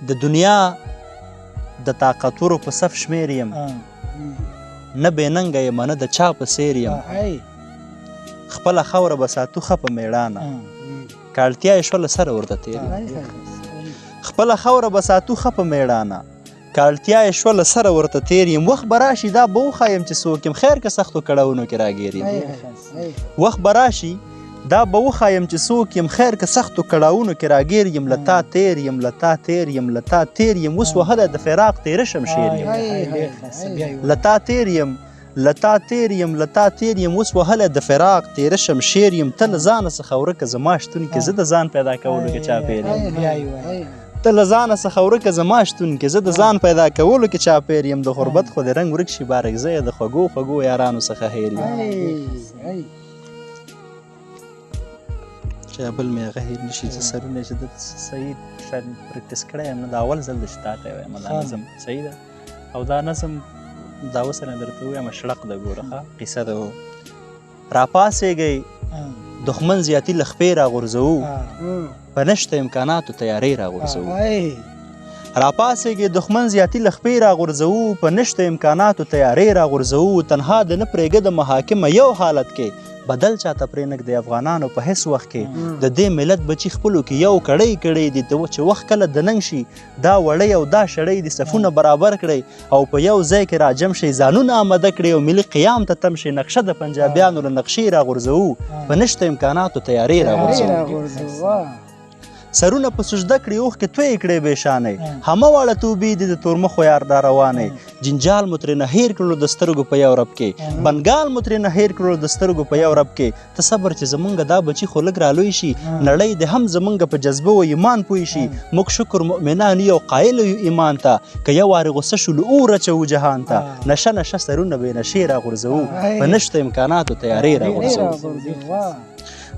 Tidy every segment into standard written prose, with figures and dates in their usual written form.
د دنیا د طاقتورو په صف شمیر یم نه بېننګه یم نه د چا په څېر یم خپله خاوره به ساتو ښه په مېړانه که اړتیا یې شوله سره ورته تېر یم خپله خاوره به ساتو ښه په مېړانه که اړتیا یې شوله سره ورته تېر یم وخت به راشي دا به وښایم چې څوک یم خیر که سختو کړاوونو کې راګیر یم وخت به راشي دا به وښایم چې څوک یم خیر که سختو کړاوونو کې راګیر یم له تا تېر یم له تا تېر یم له تا تېر یم اوس وهلی د فراق تېره شمشیر یم له تا تېر یم له تا تېر یم له تا تېر یم اوس وهلی د فراق تېره شمشیر یم ته له ځانه څخه ورکه زما شتون کې زه د ځان پیدا کولو کې چاپېر یم ته له ځانه څخه ورکه زما شتون کې زه د ځان پیدا کولو کې چاپېر یم د غربت خو د رنګ ورک شي بارکزه یې د خوږو خوږو یارانو څخه هېر یم چې بل مې هغه هېر نه شي زه سرونه چې د صحیح شاید پریکټس کړی یم نه د اول ځل د چې تا ته یې وایم دا نظم صحیح ده او دا نظم دا اوس نه درته ووایم شړق ده ګوره ښه قیصه ده راپاڅېږئ دښمن زیاتي له خپې راغورځوو په نشته امکاناتو تیارۍ راغورځوو راپاڅېږئ دښمن زیاتي له خپې راغورځوو په نشته امکاناتو تیارۍ راغورځوو تنها د نه پرېږه د محاکمه یو حالت کې بدل چاته پرې نږدې افغانانو په هیڅ وخت کې د دې ملت بچي خپلو کې یو کړی کړی دي چې وخت کله د ننګ شي دا وړی او دا شړی دي صفونه برابر کړئ او په یو ځای کې راجم شئ ځانونه آمده کړئ او ملي قیام ته تم شئ نقشه د پنجابیانو له نقشې راغورځوو په نشته امکاناتو تیارۍ راغورځوو سرونه په سجده کړي اوښکې تویې کړې بېشانۍ همه واړه توبې دي د تورمخو یار دا روانۍ جنجال مو ترېنه هېر کړلو د سترګو په یو رب کې بنګال مو ترېنه هېر کړلو د سترګو په یو رب کې ته صبر چې زمونږ دا بچي خو لږ رالوی شي نړۍ د هم زمونږ په جذبه و ایمان پوه شي موږ شکر مؤمنان یو قایل یو ایمان ته که یو وارې غصه شولو اور اچوو جهان ته نشه نشه سرونه بې نشې راغورځوو په نشته امکاناتو تیارۍ راغورځوو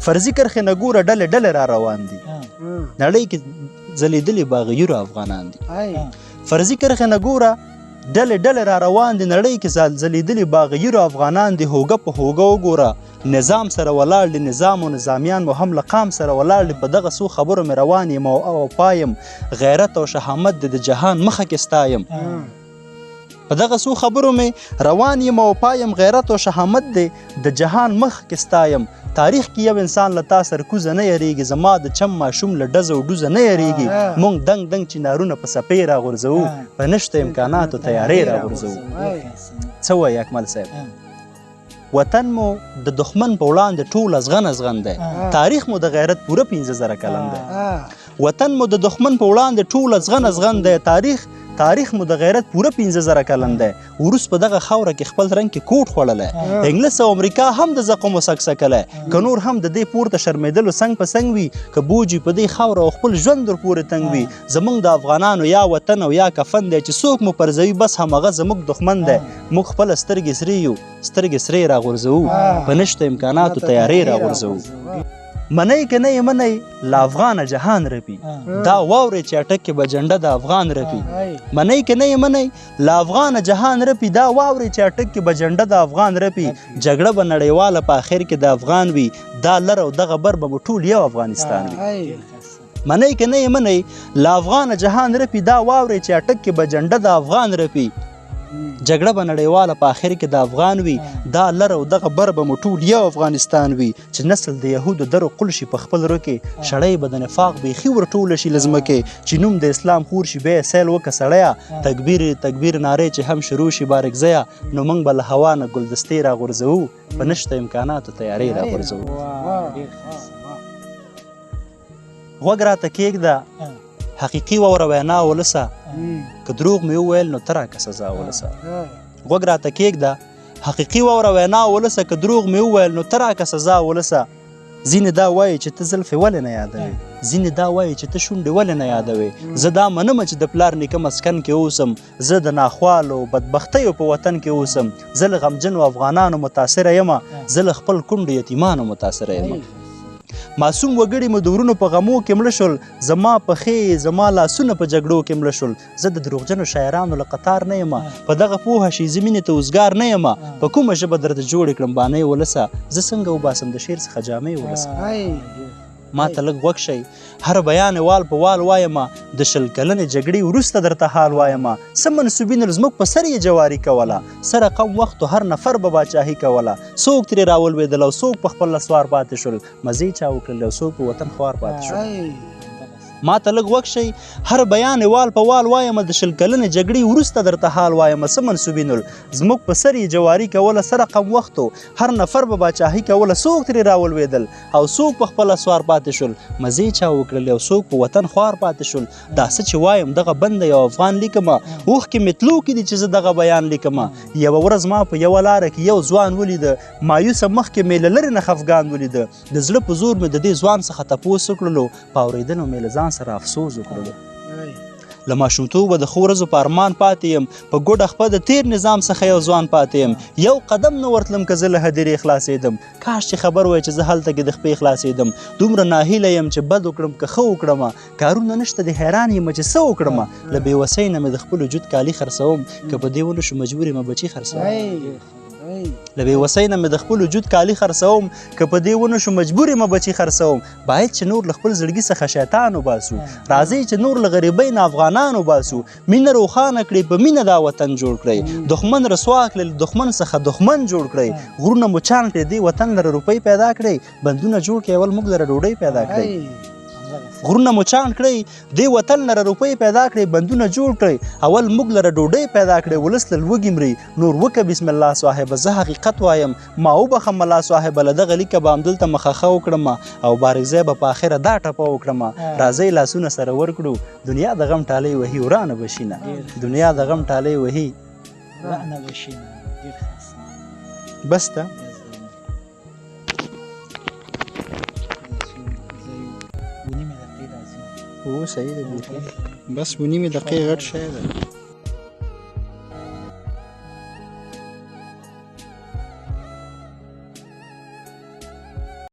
فرضي کرښې نه ګوره ډلې ډلې را روان دي نړۍ کې ځلېدلي باغیرو افغانان دي فرضي کرښې نه ګوره ډلې ډلې را روان دي نړۍ کې ځلېدلي باغیرو افغانان دي هوګه په هوګه وګوره نظام سره ولاړ دي نظام و نظامیان مو هم له قام سره ولاړ دي په دغه څو خبرو مې روان یم او پایم غیرت او شهامت د جهان مخه کې ستایم په دغه څو خبرو مې روان یم او پایم غیرت او شهامت دی د جهان مخ کې ستایم تاریخ کې یو انسان له تا سرکوزه نه یریږي زما د چم ماشوم له ډزه او ډوزه نه یریږي موږ دنګ دنګ چنارونه په څپې راغورځوو په نشته امکاناتو تیارۍ راغورځوو څه وایي اکمل صاحب وطن مو د دښمن په وړاندې ټول ازغن ازغن دی تاریخ مو د غیرت پوره 15,000 کلن دی وطن مو د دښمن په وړاندې ټول ازغن ازغن دی تاریخ مو د غیرت پوره 15,000 کلن دی وروس په دغه خاوره کې خپل رنګ کې کوټ خوړلی انګلیس او امریکا هم د زقمو سکسکلی که نور هم د دې پورته شرمېدلو څنګ په څنګ وي که بوجي په دې خاوره او خپل ژوند در پورې تنګ وي زموږ د افغانانو یا وطن او یا کفن دی چې څوک مو پرځوي بس همغه زموږ دښمن دی موږ خپله سترګې سرې یو سترګې سرې راغورځوو په نشته امکاناتو تیارۍ راغورځوو منئ که نه یې منئ له افغانه جهان رپي دا واورئ چې اټک کې به جنډه د افغان رپي منئ که نه یې منئ له افغانه جهان رپي دا واورئ چې اټک کې به جنډه د افغان رپي جګړه به نړیواله په آخر کې د افغان وي دا لر او دغه بر به مو ټول یو افغانستان وي منئ که نه یې منئ له افغانه جهان رپي دا واورئ چې اټک کې به جنډه د افغان رپي جګړه به نړیواله په آخر کې د افغان وي دا لر او دغه بر به مو ټول یو افغانستان وي چې نسل د یهودو درو قل شي په خپل رو کې شړی به د نفاق بیخي ورټوله شي له ځمکې چې نوم د اسلام خور شي بیا یې سیل وکړه سړیه تکبیر نارې چې هم شروع شي بارکزیه نو موږ به له هوا نه ګلدستې راغورځوو په نشته امکاناتو تیارۍ راغورځوو غوږ راته کېږده حقیقي واوره وینا ولسه که دروغ مې وویل نو ته راکه سزا ولسه غوږ راته کېږده حقیقي واوره وینا ولسه که دروغ مې وویل نو ته راکه سزا ولسه ځینې دا وایي چې ته زلفې ولې نه یادوې ځینې دا وایي چې ته شونډې ولې نه یادوې زه دا منمه چې د پلار نیکه مسکن کې اوسم زه د ناخوالو بدبختیو په وطن کې اوسم زه له غمجنو افغانانو متاثره یمه زه له خپل کونډو یتیمانو متاثره یمه معصوم وګړي مو د ورونو په غمو کې مړه شول زما پښې زما لاسونه په جګړو کې مړه شول زه د دروغجنو شاعرانو له قطار نه یم په دغه پوهه شي زه مینې ته اوزګار نه یم په کومه ژبه درته جوړې کړم بانۍ ولسه زه څنګه وباسم د شعر څخه جامې ولسه ما ته لږ غوږ شئ هر بیان وال په وال وایمه د 20 کلنې جګړې وروسته درته حال وایمه څه منصوبین زموږ په سر یې جواري کوله څه رقم وخت هر نفر به باچاهي کوله څوک ترې راولوېدل او څوک په خپل سوار پاتې شول مزې چا وکړل او څوک په وطن خوار پاتې شول ما ته لږ وږ شئ هر بیان وال په وال وایمه د 20 کلنې جګړې وروسته درته حال وایمه څه منصوبین زموږ په سر یې جواري کوله څه رقم وخت هر نفر به باچاهي کوله څوک ترې راولوېدل او څوک په خپله سوار پاتې شول مزې چا وکړل او څوک په وطن خوار پاتې شول دا څه چې وایم دغه بنده یو افغان لیکمه اوښکې مې تلو کې دي چې زه دغه بیان لیکمه یوه ورځ ما په یوه لاره کې یو ځوان ولیده مایوسه مخکې مې له لرې نه خفګان ولیده د زړه په زور مې د دې ځوان څخه تپوس وکړلو په اورېدنو مې له ځان سره افسوس وکړلو له ماشومتوبه د ښو ورځو په ارمان پاتې یم په ګوډه خپه د تیر نظام څخه یو ځوان پاتې یم یو قدم نه ورتلم که زه له هدیرې خلاصېدم کاش چې خبر وای چې زه هلته کې د خپې خلاصېدم دومره ناهیله یم چې بد وکړم که ښه وکړمه کارونه نشته د حیران یم چې څه وکړمه له بېوسۍ نه مې د خپل وجود کالي خرڅوم که په دې ونه شو مجبور یم بچي خرڅوم له بېوسۍ نه مې د خپل وجود کالي خرڅوم که په دې ونه شو مجبور یم بچي خرڅوم باید چې نور له خپل زړګي څخه شیطان وباسو راځئ چې نور له غریبۍ نه افغانان وباسو مینه روښانه کړئ په مینه دا وطن جوړ کړئ دښمن رسوا کړئ له دښمن څخه دښمن جوړ کړئ غرونه مو چاڼ کړئ دې وطن لره روپۍ پیدا کړئ بندونه جوړ کړئ اول موږ لره ډوډۍ پیدا کړئ غرونه مو چاڼ کړئ دې وطن لره روپۍ پیدا کړئ بندونه جوړ کړئ اول موږ لره ډوډۍ پیدا کړئ ولس له لوږې مري نور وکه بسم الله صاحبه زه حقیقت وایم ما وبخه ملا صاحبه له دغه لیکه به همدلته مخه وکړمه او بارکزی به په اخره دا ټپه وکړمه راځئ لاسونه سره ورکړو دنیا د غم ټالۍ وهي ورانه به شي نه دنیا د غم ټالۍ وهي ورانه به شي نه بس ته صحیح دی بس 9 دقیقې غټ شی دی